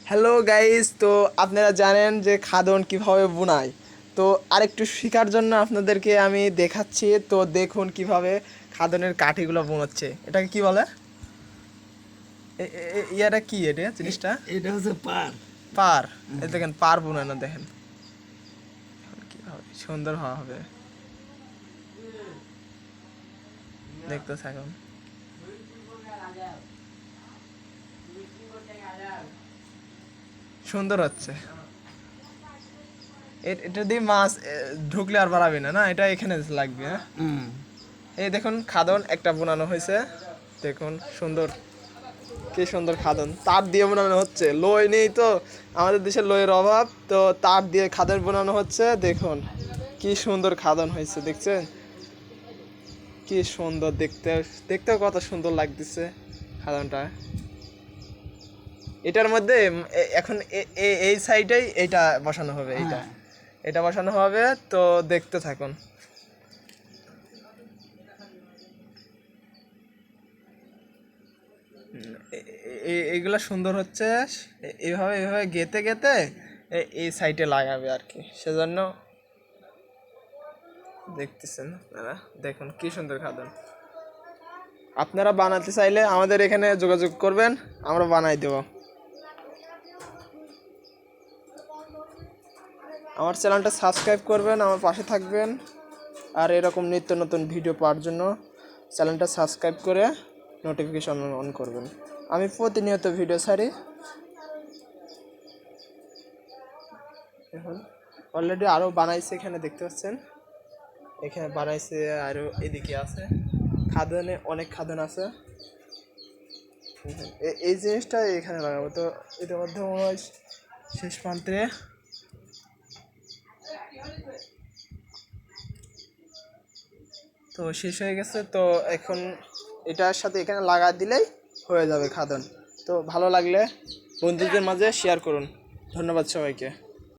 Hello guys, তো আপনারা জানেন যে খাদন কিভাবে বোনায়। তো আরেকটু শেখার জন্য আপনাদেরকে আমি দেখাচ্ছি। তো দেখুন কিভাবে খাদনের কাঠিগুলো বোনাচ্ছে। এটাকে কি বলে? ইয়াটা কি এটা জিনিসটা? এটা হচ্ছে পার। পার। এই দেখেন পার বোনানো, দেখেন কিভাবে সুন্দর হওয়া হবে, দেখতে থাকুন। সুন্দর হচ্ছে। এটা দিয়ে মাছ ঢুকলে আর বাড়াবে না, না এটা এখানে লাগবে। হ্যাঁ, এই দেখুন খাদন একটা বোনানো হয়েছে। দেখুন সুন্দর, কি সুন্দর খাদন তার দিয়ে বোনানো হচ্ছে। লই নেই তো, আমাদের দেশে লইয়ের অভাব, তো তার দিয়ে খাদন বোনানো হচ্ছে। দেখুন কি সুন্দর খাদন হয়েছে, দেখছেন কি সুন্দর দেখতে, দেখতেও কত সুন্দর লাগতেছে খাদনটা। এটার মধ্যে এখন এই সাইডেই এইটা বসানো হবে, এটা বসানো হবে। তো দেখতে থাকুন। এইগুলা সুন্দর হচ্ছে। এইভাবে এইভাবে গেতে গেতে এই সাইডে লাগাবে আর কি, সেজন্য দেখতেছেন আপনারা। দেখুন কি সুন্দর খাদন। আপনারা বানাতে চাইলে আমাদের এখানে যোগাযোগ করবেন, আমরা বানাই দেব। আমার চ্যানেলটা সাবস্ক্রাইব করবেন, আমার পাশে থাকবেন। আর এরকম নিত্য নতুন ভিডিও পাওয়ার জন্য চ্যানেলটা সাবস্ক্রাইব করে নোটিফিকেশন অন করবেন। আমি প্রতিনিয়ত ভিডিও ছাড়ি। এখন অলরেডি আরও বানাইছে, এখানে দেখতে পাচ্ছেন, এখানে বানাইছে আরও এদিকে আছে। খাদনে অনেক খাদন আছে। এই জিনিসটা এখানে লাগাবো। তো এটার মধ্যে মনে হয় শেষ প্রান্তে তো শেষ হয়ে গেছে। তো এখন এটার সাথে এখানে লাগা দিলেই হয়ে যাবে খাদন। তো ভালো লাগলে বন্ধুদের মাঝে শেয়ার করুন। ধন্যবাদ সবাইকে।